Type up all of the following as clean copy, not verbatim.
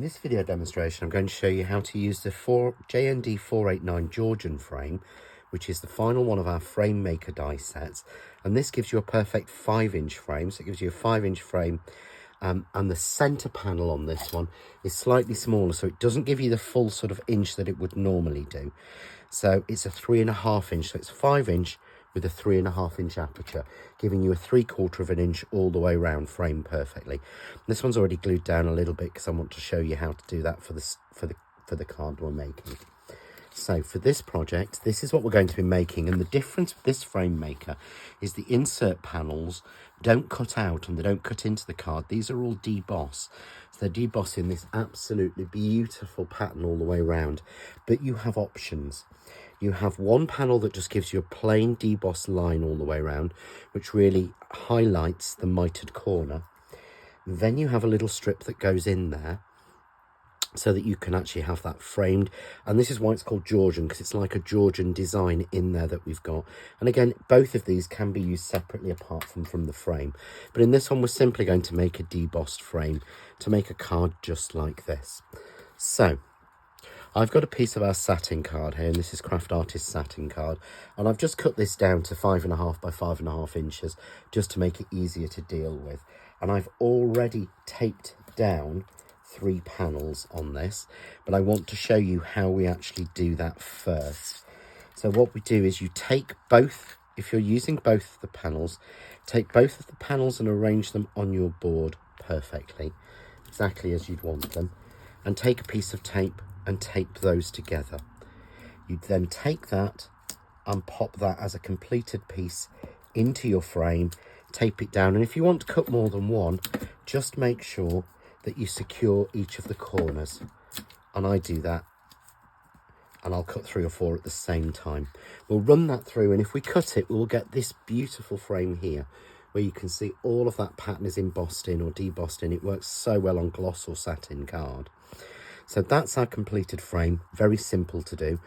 this video demonstration, I'm going to show you how to use the JND489 Georgian frame, which is the final one of our frame maker die sets. And this gives you a perfect 5-inch frame. So it gives you a 5-inch frame. And the center panel on this one is slightly smaller, so it doesn't give you the full sort of inch that it would normally do. So it's a 3.5 inch, so it's 5-inch with a 3.5 inch aperture, giving you a 3/4 of an inch all the way around frame perfectly. This one's already glued down a little bit because I want to show you how to do that for the card we're making. So for this project, this is what we're going to be making, and the difference with this frame maker is the insert panels don't cut out and they don't cut into the card. These are all deboss. So they're debossing this absolutely beautiful pattern all the way around, but you have options. You have one panel that just gives you a plain deboss line all the way around, which really highlights the mitered corner. Then you have a little strip that goes in there, so that you can actually have that framed. And this is why it's called Georgian, because it's like a Georgian design in there that we've got. And again, both of these can be used separately apart from the frame. But in this one, we're simply going to make a debossed frame to make a card just like this. So I've got a piece of our satin card here, and this is Craft Artist satin card. And I've just cut this down to 5.5 by 5.5 inches, just to make it easier to deal with. And I've already taped down 3 panels on this, but I want to show you how we actually do that first. So what we do is you take both, if you're using both of the panels, take both of the panels and arrange them on your board perfectly, exactly as you'd want them, and take a piece of tape and tape those together. You'd then take that and pop that as a completed piece into your frame, tape it down, and if you want to cut more than one, just make sure that you secure each of the corners, and I do that, and I'll cut 3 or 4 at the same time. We'll run that through, and if we cut it, we'll get this beautiful frame here where you can see all of that pattern is embossed in or debossed in. It works so well on gloss or satin card. So that's our completed frame, very simple to do.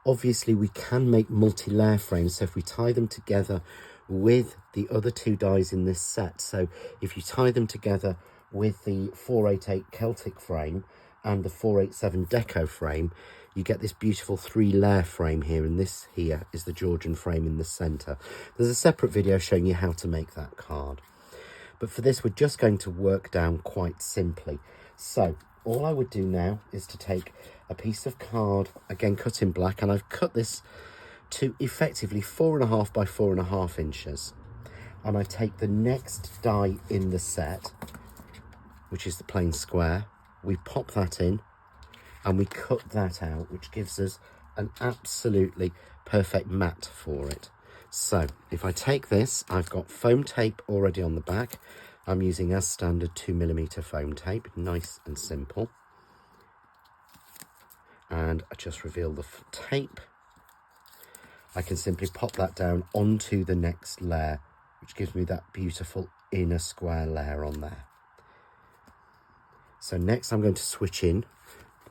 Obviously we can make multi-layer frames, so if we tie them together with the other 2 dies in this set, so if you tie them together with the 488 Celtic frame and the 487 Deco frame, you get this beautiful 3-layer frame here, and this here is the Georgian frame in the centre. There's a separate video showing you how to make that card. But for this, we're just going to work down quite simply. So all I would do now is to take a piece of card, again cut in black, and I've cut this to effectively 4.5 by 4.5 inches. And I take the next die in the set, which is the plain square, we pop that in and we cut that out, which gives us an absolutely perfect mat for it. So if I take this, I've got foam tape already on the back. I'm using as standard 2mm foam tape, nice and simple. And I just reveal the tape. I can simply pop that down onto the next layer, which gives me that beautiful inner square layer on there. So next I'm going to switch in.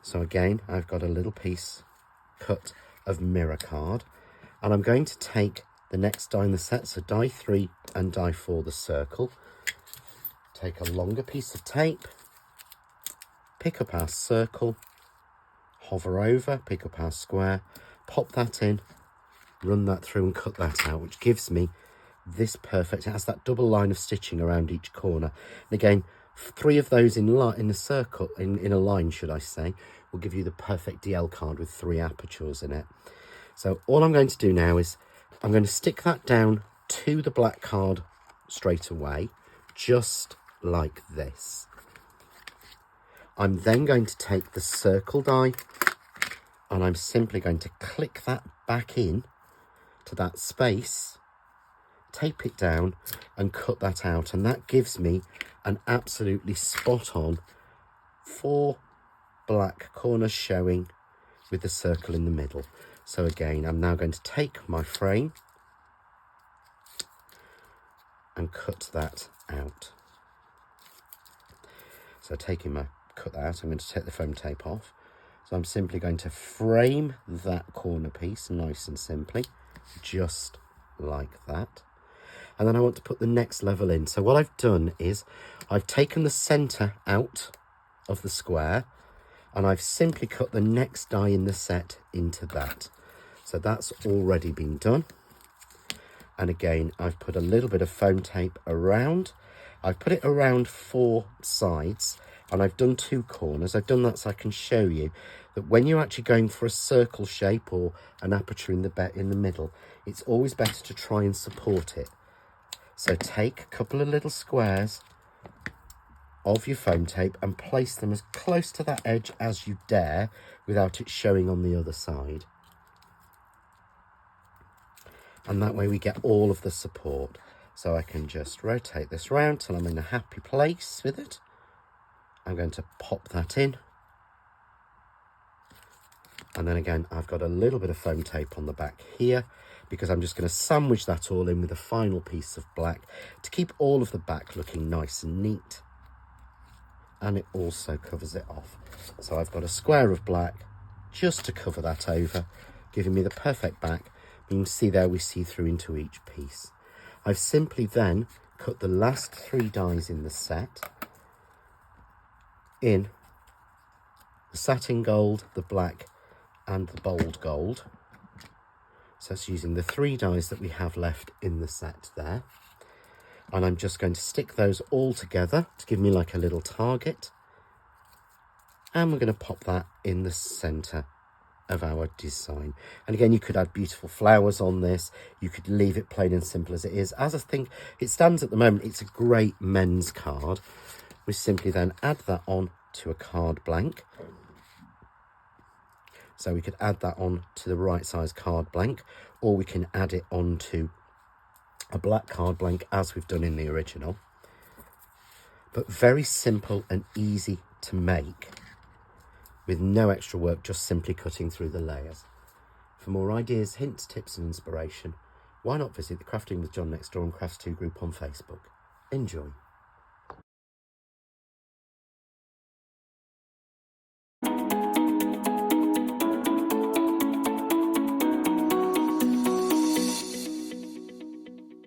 So again, I've got a little piece cut of mirror card, and I'm going to take the next die in the set, so die 3 and die 4, the circle. Take a longer piece of tape, pick up our circle, hover over, pick up our square, pop that in, run that through and cut that out, which gives me this perfect, it has that double line of stitching around each corner. And again, 3 of those in a circle, in a line, should I say, will give you the perfect DL card with 3 apertures in it. So all I'm going to do now is I'm going to stick that down to the black card straight away, just like this. I'm then going to take the circle die and I'm simply going to click that back in to that space, tape it down and cut that out, and that gives me an absolutely spot on 4 black corners showing with the circle in the middle. So again, I'm now going to take my frame and cut that out. So cut that out, I'm going to take the foam tape off. So I'm simply going to frame that corner piece nice and simply, just like that. And then I want to put the next level in. So what I've done is I've taken the center out of the square and I've simply cut the next die in the set into that. So that's already been done. And again, I've put a little bit of foam tape around. I've put it around 4 sides, and I've done 2 corners. I've done that so I can show you that when you're actually going for a circle shape or an aperture in the middle, it's always better to try and support it. So take a couple of little squares of your foam tape and place them as close to that edge as you dare without it showing on the other side. And that way we get all of the support. So I can just rotate this round till I'm in a happy place with it. I'm going to pop that in. And then again, I've got a little bit of foam tape on the back here because I'm just going to sandwich that all in with a final piece of black to keep all of the back looking nice and neat. And it also covers it off. So I've got a square of black just to cover that over, giving me the perfect back. You can see there we see through into each piece. I've simply then cut the last 3 dies in the set in the satin gold, the black and the bold gold. So it's using the 3 dies that we have left in the set there. And I'm just going to stick those all together to give me like a little target. And we're going to pop that in the centre of our design. And again, you could add beautiful flowers on this. You could leave it plain and simple as it is. As I think it stands at the moment, it's a great men's card. We simply then add that on to a card blank. So we could add that on to the right size card blank, or we can add it onto a black card blank as we've done in the original. But very simple and easy to make with no extra work, just simply cutting through the layers. For more ideas, hints, tips and inspiration, why not visit the Crafting with John Next Door and Crafts 2 group on Facebook. Enjoy.